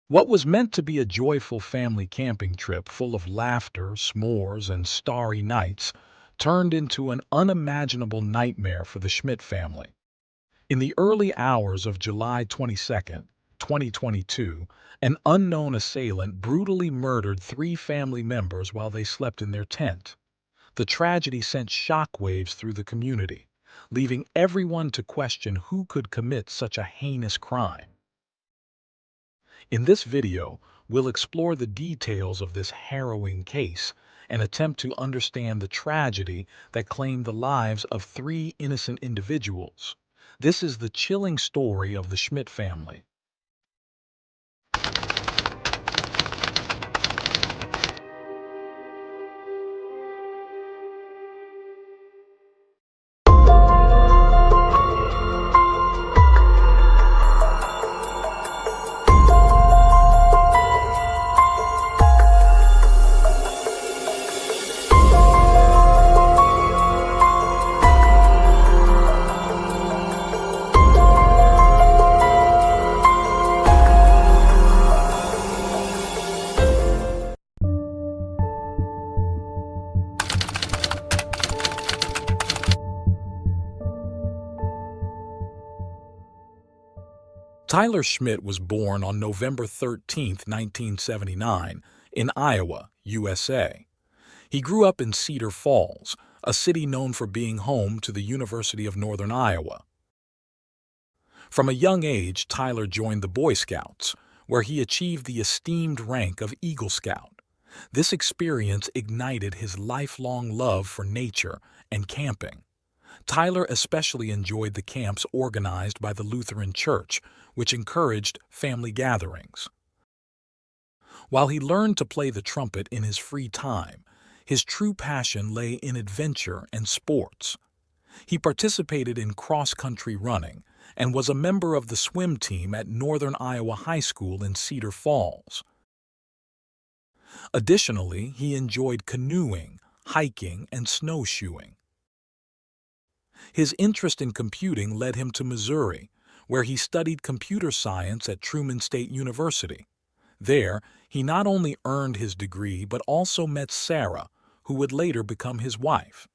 What was meant to be a joyful family camping trip full of laughter, s'mores, and starry nights turned into an unimaginable nightmare for the Schmidt family. In the early hours of July 22nd, 2022, an unknown assailant brutally murdered three family members while they slept in their tent. The tragedy sent shockwaves through the community, leaving everyone to question who could commit such a heinous crime. In this video, we'll explore the details of this harrowing case and attempt to understand the tragedy that claimed the lives of three innocent individuals. This is the chilling story of the Schmidt family. Tyler Schmidt was born on November 13th, 1979, in Iowa, USA. He grew up in Cedar Falls, a city known for being home to the University of Northern Iowa. From a young age, Tyler joined the Boy Scouts, where he achieved the esteemed rank of Eagle Scout. This experience ignited his lifelong love for nature and camping. Tyler especially enjoyed the camps organized by the Lutheran Church, which encouraged family gatherings. While he learned to play the trumpet in his free time, his true passion lay in adventure and sports. He participated in cross-country running and was a member of the swim team at Northern Iowa High School in Cedar Falls. Additionally, he enjoyed canoeing, hiking, and snowshoeing. His interest in computing led him to Missouri, where he studied computer science at Truman State University. There, he not only earned his degree but also met Sarah, who would later become his wife.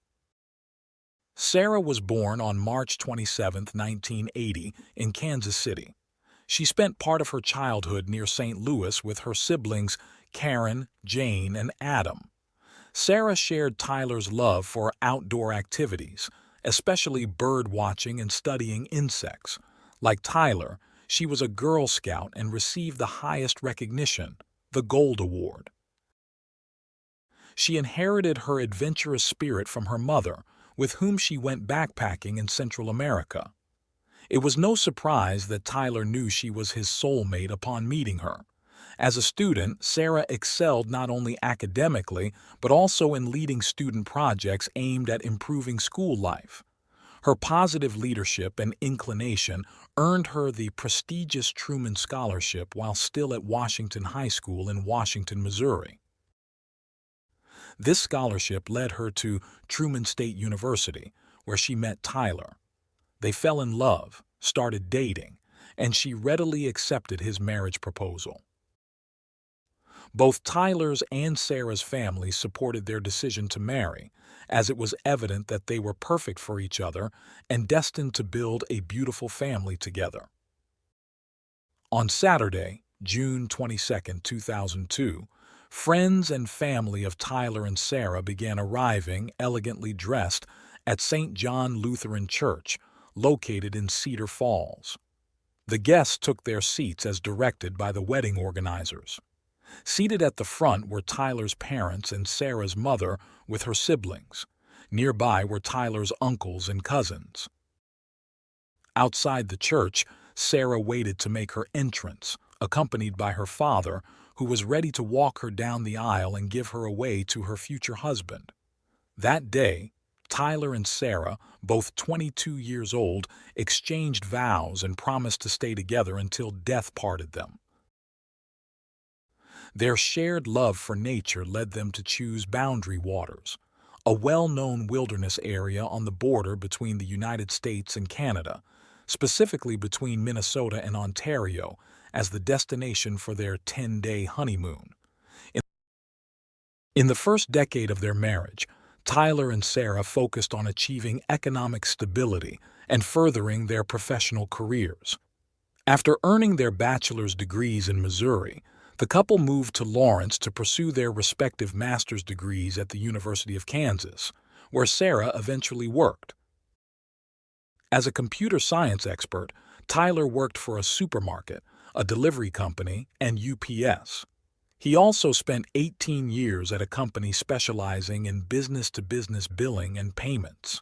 Sarah was born on March 27, 1980, in Kansas City. She spent part of her childhood near St. Louis with her siblings Karen, Jane, and Adam. Sarah shared Tyler's love for outdoor activities, especially bird watching and studying insects. Like Tyler, she was a Girl Scout and received the highest recognition, the Gold Award. She inherited her adventurous spirit from her mother, with whom she went backpacking in Central America. It was no surprise that Tyler knew she was his soulmate upon meeting her. As a student, Sarah excelled not only academically, but also in leading student projects aimed at improving school life. Her positive leadership and inclination earned her the prestigious Truman Scholarship while still at Washington High School in Washington, Missouri. This scholarship led her to Truman State University, where she met Tyler. They fell in love, started dating, and she readily accepted his marriage proposal. Both Tyler's and Sarah's families supported their decision to marry, as it was evident that they were perfect for each other and destined to build a beautiful family together. On Saturday, June 22, 2002, friends and family of Tyler and Sarah began arriving, elegantly dressed, at St. John Lutheran Church, located in Cedar Falls. The guests took their seats as directed by the wedding organizers. Seated at the front were Tyler's parents and Sarah's mother with her siblings. Nearby were Tyler's uncles and cousins. Outside the church, Sarah waited to make her entrance, accompanied by her father, who was ready to walk her down the aisle and give her away to her future husband. That day, Tyler and Sarah, both 22 years old, exchanged vows and promised to stay together until death parted them. Their shared love for nature led them to choose Boundary Waters, a well-known wilderness area on the border between the United States and Canada, specifically between Minnesota and Ontario, as the destination for their 10-day honeymoon. In in the first decade of their marriage, Tyler and Sarah focused on achieving economic stability and furthering their professional careers. After earning their bachelor's degrees in Missouri, the couple moved to Lawrence to pursue their respective master's degrees at the University of Kansas, where Sarah eventually worked. As a computer science expert, Tyler worked for a supermarket, a delivery company, and UPS. He also spent 18 years at a company specializing in business-to-business billing and payments.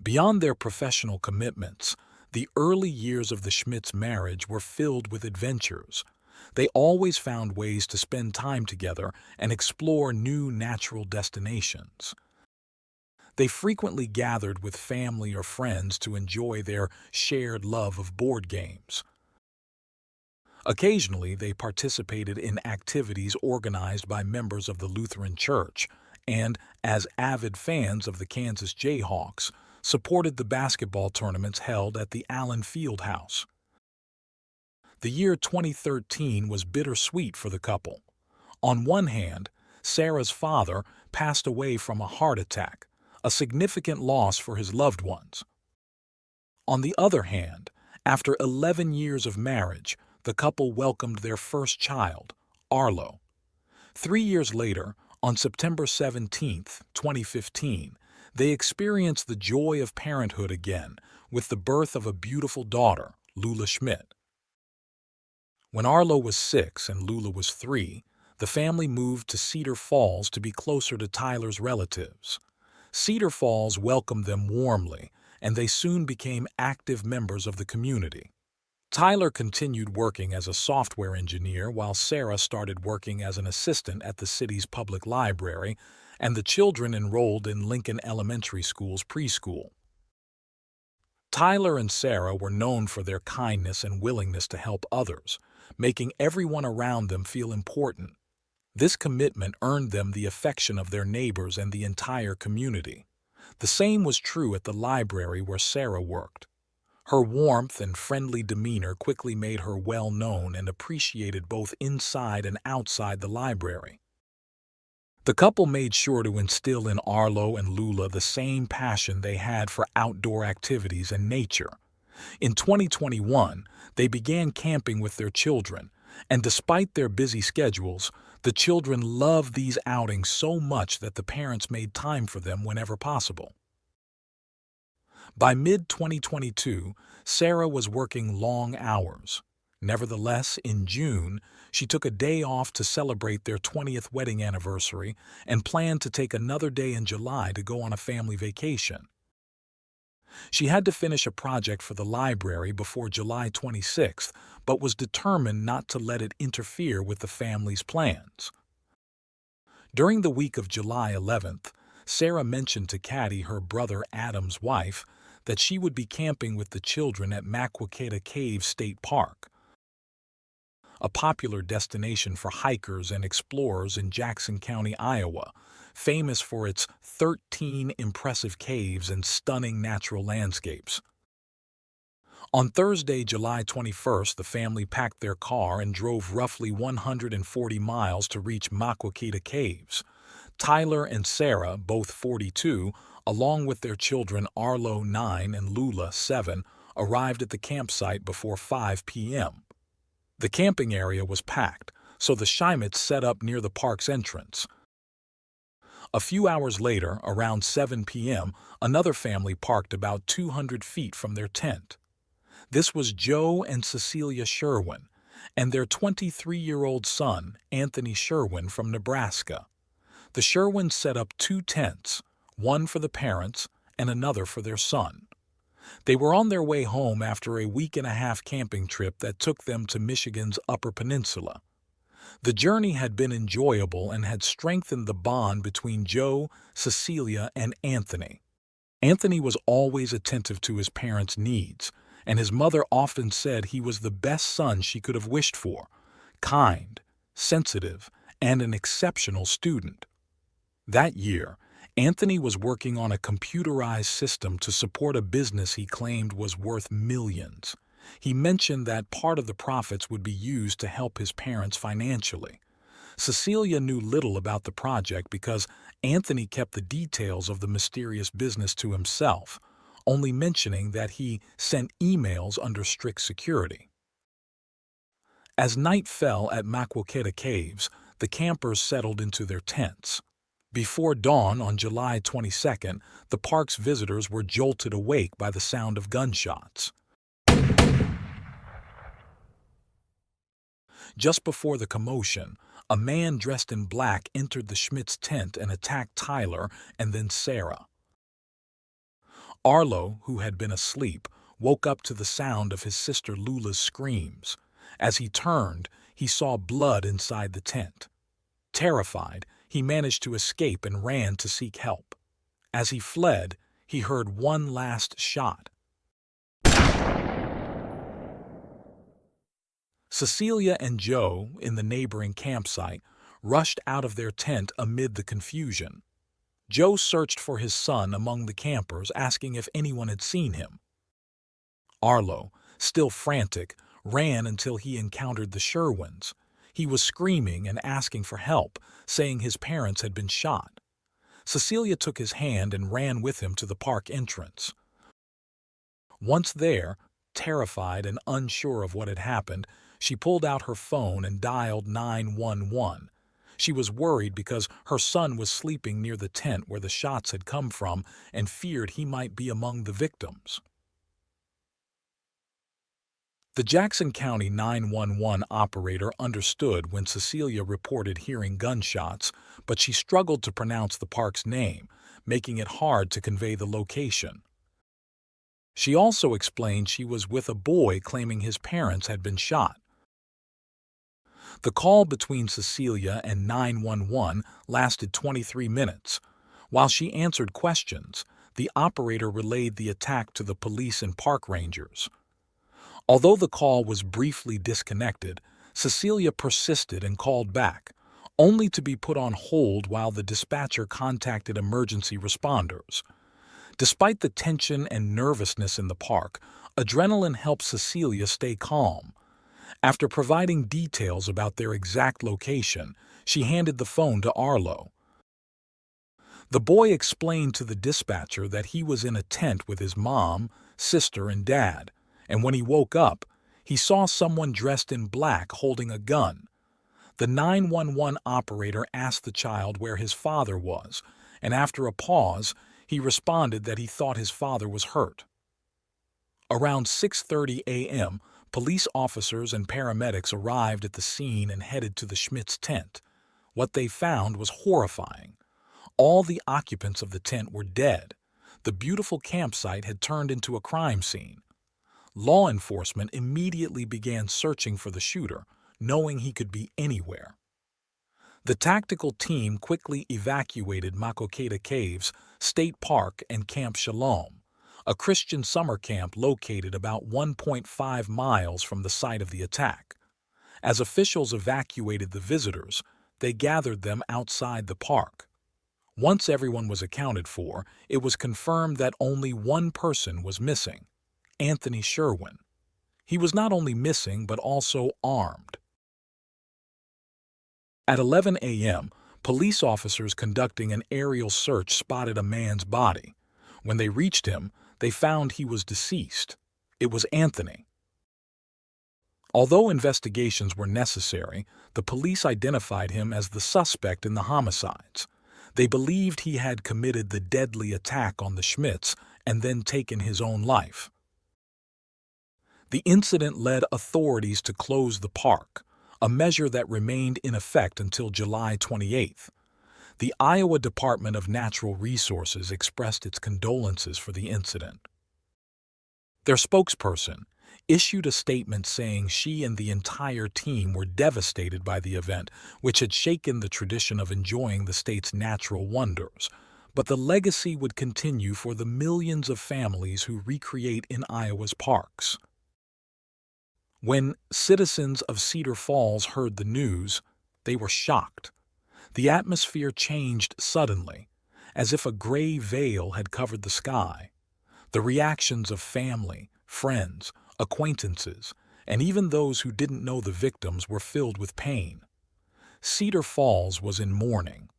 Beyond their professional commitments, the early years of the Schmidts' marriage were filled with adventures. They always found ways to spend time together and explore new natural destinations. They frequently gathered with family or friends to enjoy their shared love of board games. Occasionally, they participated in activities organized by members of the Lutheran Church and, as avid fans of the Kansas Jayhawks, supported the basketball tournaments held at the Allen Fieldhouse. The year 2013 was bittersweet for the couple. On one hand, Sarah's father passed away from a heart attack, a significant loss for his loved ones. On the other hand, after 11 years of marriage, the couple welcomed their first child, Arlo. 3 years later, on September 17, 2015, they experienced the joy of parenthood again with the birth of a beautiful daughter, Lula Schmidt. When Arlo was 6 and Lula was 3, the family moved to Cedar Falls to be closer to Tyler's relatives. Cedar Falls welcomed them warmly, and they soon became active members of the community. Tyler continued working as a software engineer while Sarah started working as an assistant at the city's public library, and the children enrolled in Lincoln Elementary School's preschool. Tyler and Sarah were known for their kindness and willingness to help others, making everyone around them feel important. This commitment earned them the affection of their neighbors and the entire community. The same was true at the library where Sarah worked. Her warmth and friendly demeanor quickly made her well known and appreciated both inside and outside the library. The couple made sure to instill in Arlo and Lula the same passion they had for outdoor activities and nature. In 2021, they began camping with their children, and despite their busy schedules, the children loved these outings so much that the parents made time for them whenever possible. By mid-2022, Sarah was working long hours. Nevertheless, in June, she took a day off to celebrate their 20th wedding anniversary and planned to take another day in July to go on a family vacation. She had to finish a project for the library before July 26th, but was determined not to let it interfere with the family's plans. During the week of July 11th, Sarah mentioned to Caddy, her brother Adam's wife, that she would be camping with the children at Maquoketa Cave State Park, a popular destination for hikers and explorers in Jackson County, Iowa, famous for its 13 impressive caves and stunning natural landscapes. On Thursday, July 21st, the family packed their car and drove roughly 140 miles to reach Maquoketa Caves. Tyler and Sarah, both 42, along with their children Arlo 9 and Lula 7, arrived at the campsite before 5 p.m. The camping area was packed, so the Schmidts set up near the park's entrance. A few hours later, around 7 p.m., another family parked about 200 feet from their tent. This was Joe and Cecilia Sherwin, and their 23-year-old son, Anthony Sherwin, from Nebraska. The Sherwins set up 2 tents, one for the parents and another for their son. They were on their way home after a week-and-a-half camping trip that took them to Michigan's Upper Peninsula. The journey had been enjoyable and had strengthened the bond between Joe, Cecilia, and Anthony. Anthony was always attentive to his parents' needs, and his mother often said he was the best son she could have wished for, kind, sensitive, and an exceptional student. That year, Anthony was working on a computerized system to support a business he claimed was worth millions. He mentioned that part of the profits would be used to help his parents financially. Cecilia knew little about the project because Anthony kept the details of the mysterious business to himself, only mentioning that he sent emails under strict security. As night fell at MASSACRE Caves, the campers settled into their tents. Before dawn on July 22nd, the park's visitors were jolted awake by the sound of gunshots. Just before the commotion, a man dressed in black entered the Schmidt's tent and attacked Tyler and then Sarah. Arlo, who had been asleep, woke up to the sound of his sister Lula's screams. As he turned, he saw blood inside the tent. Terrified, he managed to escape and ran to seek help. As he fled, he heard one last shot. Cecilia and Joe, in the neighboring campsite, rushed out of their tent amid the confusion. Joe searched for his son among the campers, asking if anyone had seen him. Arlo, still frantic, ran until he encountered the Sherwins. He was screaming and asking for help, saying his parents had been shot. Cecilia took his hand and ran with him to the park entrance. Once there, terrified and unsure of what had happened, she pulled out her phone and dialed 911. She was worried because her son was sleeping near the tent where the shots had come from and feared he might be among the victims. The Jackson County 911 operator understood when Cecilia reported hearing gunshots, but she struggled to pronounce the park's name, making it hard to convey the location. She also explained she was with a boy claiming his parents had been shot. The call between Cecilia and 911 lasted 23 minutes. While she answered questions, the operator relayed the attack to the police and park rangers. Although the call was briefly disconnected, Cecilia persisted and called back, only to be put on hold while the dispatcher contacted emergency responders. Despite the tension and nervousness in the park, adrenaline helped Cecilia stay calm. After providing details about their exact location, she handed the phone to Arlo. The boy explained to the dispatcher that he was in a tent with his mom, sister, and dad, and when he woke up, he saw someone dressed in black holding a gun. The 911 operator asked the child where his father was, and after a pause, he responded that he thought his father was hurt. Around 6:30 a.m., police officers and paramedics arrived at the scene and headed to the Schmidt's tent. What they found was horrifying. All the occupants of the tent were dead. The beautiful campsite had turned into a crime scene. Law enforcement immediately began searching for the shooter, knowing he could be anywhere. The tactical team quickly evacuated MASSACRE Caves, State Park, and Camp Shalom, a Christian summer camp located about 1.5 miles from the site of the attack. As officials evacuated the visitors, they gathered them outside the park. Once everyone was accounted for, it was confirmed that only one person was missing: Anthony Sherwin. He was not only missing but also armed. At 11 a.m., police officers conducting an aerial search spotted a man's body. When they reached him, they found he was deceased. It was Anthony. Although investigations were necessary, the police identified him as the suspect in the homicides. They believed he had committed the deadly attack on the Schmidts and then taken his own life. The incident led authorities to close the park, a measure that remained in effect until July 28th. The Iowa Department of Natural Resources expressed its condolences for the incident. Their spokesperson issued a statement saying she and the entire team were devastated by the event, which had shaken the tradition of enjoying the state's natural wonders, but the legacy would continue for the millions of families who recreate in Iowa's parks. When citizens of Cedar Falls heard the news, they were shocked. The atmosphere changed suddenly, as if a gray veil had covered the sky. The reactions of family, friends, acquaintances, and even those who didn't know the victims were filled with pain. Cedar Falls was in mourning.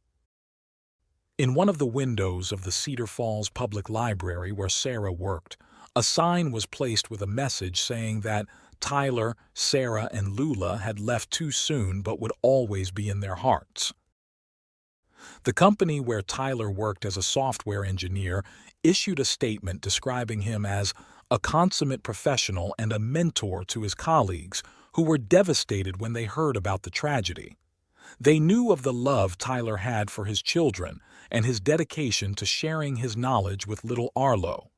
In one of the windows of the Cedar Falls Public Library where Sarah worked, a sign was placed with a message saying that Tyler, Sarah, and Lula had left too soon but would always be in their hearts. The company where Tyler worked as a software engineer issued a statement describing him as a consummate professional and a mentor to his colleagues who were devastated when they heard about the tragedy. They knew of the love Tyler had for his children and his dedication to sharing his knowledge with little Arlo.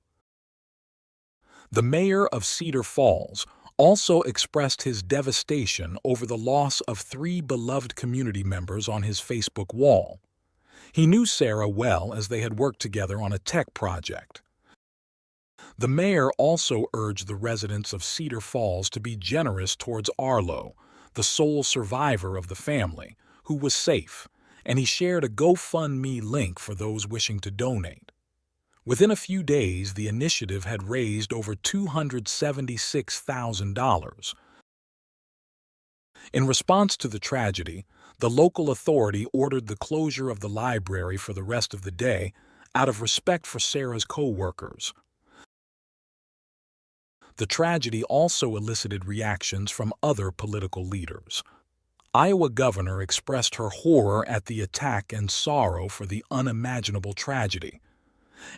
The mayor of Cedar Falls also expressed his devastation over the loss of 3 beloved community members on his Facebook wall. He knew Sarah well as they had worked together on a tech project. The mayor also urged the residents of Cedar Falls to be generous towards Arlo, the sole survivor of the family, who was safe, and he shared a GoFundMe link for those wishing to donate. Within a few days, the initiative had raised over $276,000. In response to the tragedy, the local authority ordered the closure of the library for the rest of the day out of respect for Sarah's co-workers. The tragedy also elicited reactions from other political leaders. Iowa governor expressed her horror at the attack and sorrow for the unimaginable tragedy.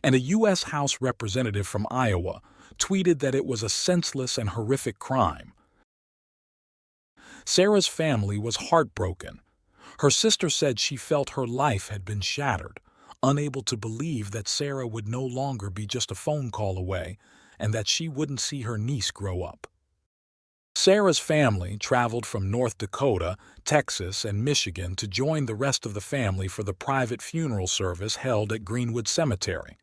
And a U.S. House representative from Iowa tweeted that it was a senseless and horrific crime. Sarah's family was heartbroken. Her sister said she felt her life had been shattered, unable to believe that Sarah would no longer be just a phone call away and that she wouldn't see her niece grow up. Sarah's family traveled from North Dakota, Texas, and Michigan to join the rest of the family for the private funeral service held at Greenwood Cemetery.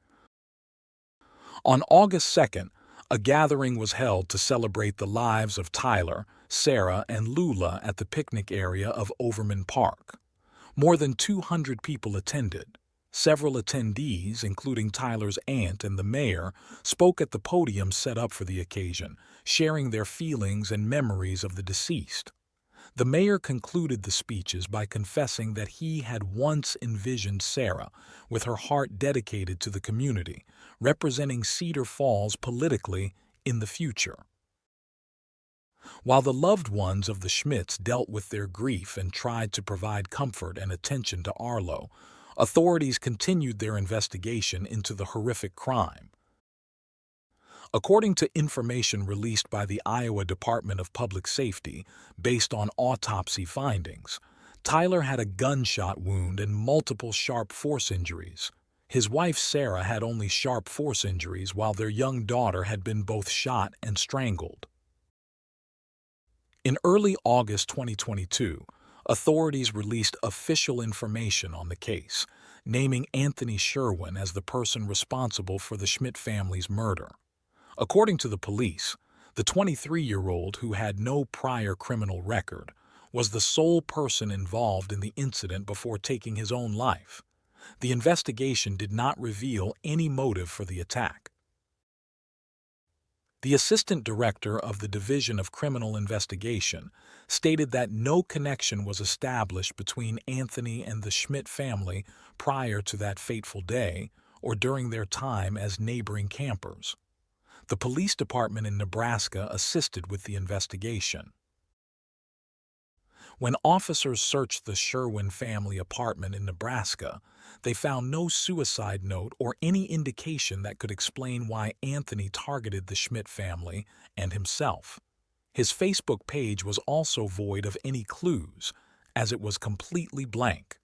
On August 2nd, a gathering was held to celebrate the lives of Tyler, Sarah, and Lula at the picnic area of Overman Park. More than 200 people attended. Several attendees, including Tyler's aunt and the mayor, spoke at the podium set up for the occasion, sharing their feelings and memories of the deceased. The mayor concluded the speeches by confessing that he had once envisioned Sarah, with her heart dedicated to the community, representing Cedar Falls politically in the future. While the loved ones of the Schmidts dealt with their grief and tried to provide comfort and attention to Arlo, authorities continued their investigation into the horrific crime. According to information released by the Iowa Department of Public Safety, based on autopsy findings, Tyler had a gunshot wound and multiple sharp force injuries. His wife Sarah had only sharp force injuries, while their young daughter had been both shot and strangled. In early August 2022, authorities released official information on the case, naming Anthony Sherwin as the person responsible for the Schmidt family's murder. According to the police, the 23-year-old, who had no prior criminal record, was the sole person involved in the incident before taking his own life. The investigation did not reveal any motive for the attack. The assistant director of the Division of Criminal Investigation stated that no connection was established between Anthony and the Schmidt family prior to that fateful day or during their time as neighboring campers. The police department in Nebraska assisted with the investigation. When officers searched the Sherwin family apartment in Nebraska, they found no suicide note or any indication that could explain why Anthony targeted the Schmidt family and himself. His Facebook page was also void of any clues, as it was completely blank.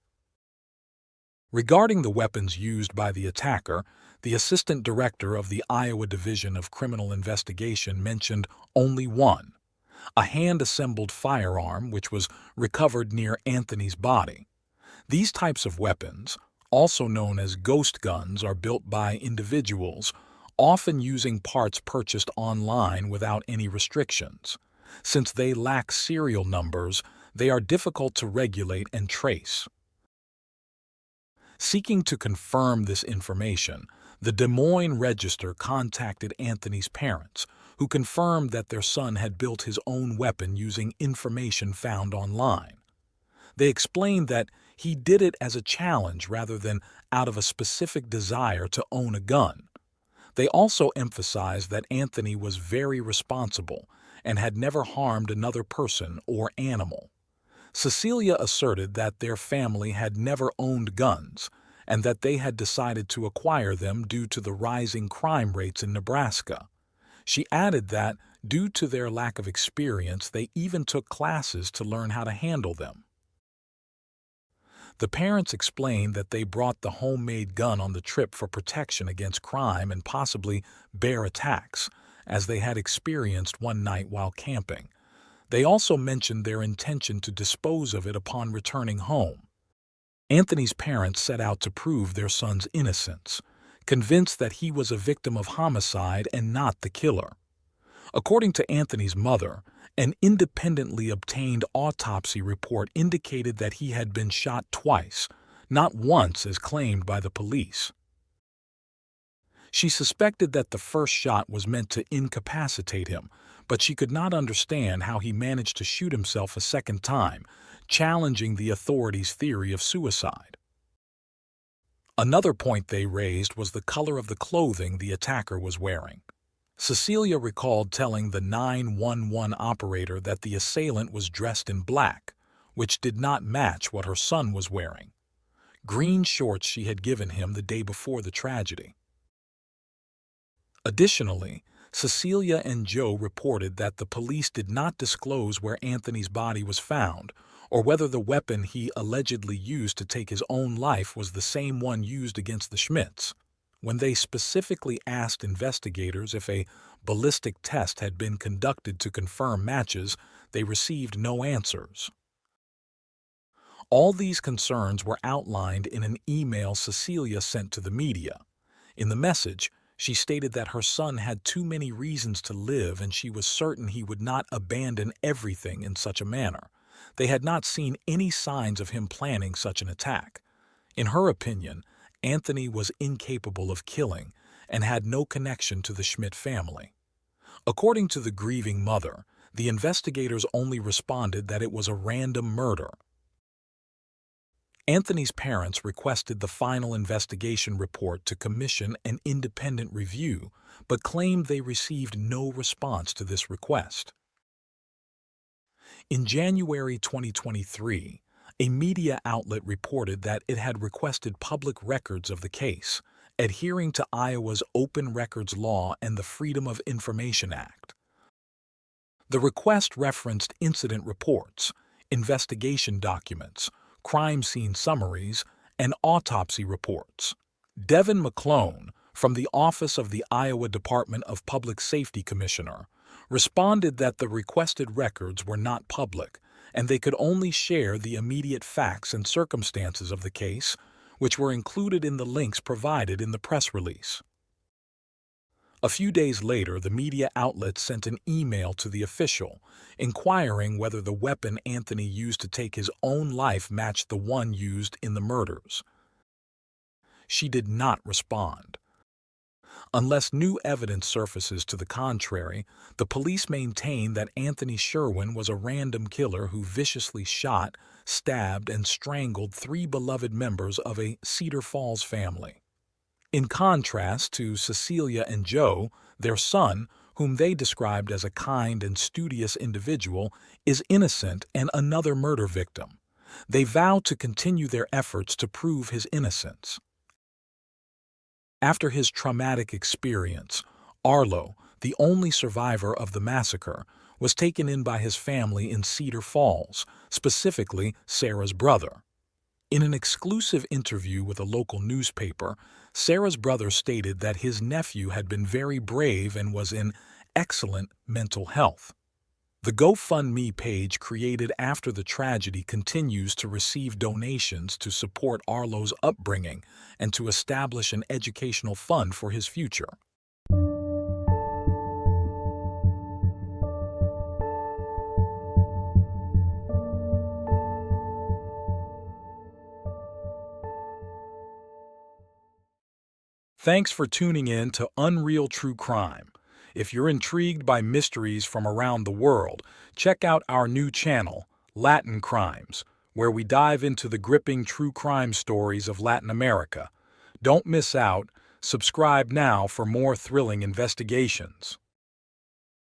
Regarding the weapons used by the attacker, the assistant director of the Iowa Division of Criminal Investigation mentioned only one: a hand-assembled firearm which was recovered near Anthony's body. These types of weapons, also known as ghost guns, are built by individuals, often using parts purchased online without any restrictions. Since they lack serial numbers, they are difficult to regulate and trace. Seeking to confirm this information, the Des Moines Register contacted Anthony's parents, who confirmed that their son had built his own weapon using information found online. They explained that he did it as a challenge rather than out of a specific desire to own a gun. They also emphasized that Anthony was very responsible and had never harmed another person or animal. Cecilia asserted that their family had never owned guns and that they had decided to acquire them due to the rising crime rates in Nebraska. She added that, due to their lack of experience, they even took classes to learn how to handle them. The parents explained that they brought the homemade gun on the trip for protection against crime and possibly bear attacks, as they had experienced one night while camping. They also mentioned their intention to dispose of it upon returning home. Anthony's parents set out to prove their son's innocence, convinced that he was a victim of homicide and not the killer. According to Anthony's mother, an independently obtained autopsy report indicated that he had been shot twice, not once as claimed by the police. She suspected that the first shot was meant to incapacitate him, but she could not understand how he managed to shoot himself a second time, challenging the authorities' theory of suicide. Another point they raised was the color of the clothing the attacker was wearing. Cecilia recalled telling the 911 operator that the assailant was dressed in black, which did not match what her son was wearing. Green shorts she had given him the day before the tragedy. Additionally, Cecilia and Joe reported that the police did not disclose where Anthony's body was found or whether the weapon he allegedly used to take his own life was the same one used against the Schmidts. When they specifically asked investigators if a ballistic test had been conducted to confirm matches, they received no answers. All these concerns were outlined in an email Cecilia sent to the media. In the message, she stated that her son had too many reasons to live and she was certain he would not abandon everything in such a manner. They had not seen any signs of him planning such an attack. In her opinion, Anthony was incapable of killing and had no connection to the Schmidt family. According to the grieving mother, the investigators only responded that it was a random murder. Anthony's parents requested the final investigation report to commission an independent review, but claimed they received no response to this request. In January 2023, a media outlet reported that it had requested public records of the case, adhering to Iowa's Open Records Law and the Freedom of Information Act. The request referenced incident reports, investigation documents, crime scene summaries, and autopsy reports. Devin McClone, from the Office of the Iowa Department of Public Safety Commissioner, responded that the requested records were not public and they could only share the immediate facts and circumstances of the case, which were included in the links provided in the press release. A few days later, the media outlet sent an email to the official, inquiring whether the weapon Anthony used to take his own life matched the one used in the murders. She did not respond. Unless new evidence surfaces to the contrary, the police maintain that Anthony Sherwin was a random killer who viciously shot, stabbed, and strangled 3 beloved members of a Cedar Falls family. In contrast to Cecilia and Joe, their son, whom they described as a kind and studious individual, is innocent and another murder victim. They vow to continue their efforts to prove his innocence. After his traumatic experience, Arlo, the only survivor of the massacre, was taken in by his family in Cedar Falls, specifically Sarah's brother. In an exclusive interview with a local newspaper, Sarah's brother stated that his nephew had been very brave and was in excellent mental health. The GoFundMe page created after the tragedy continues to receive donations to support Arlo's upbringing and to establish an educational fund for his future. Thanks for tuning in to Unreal True Crime. If you're intrigued by mysteries from around the world, check out our new channel, Latin Crimes, where we dive into the gripping true crime stories of Latin America. Don't miss out. Subscribe now for more thrilling investigations.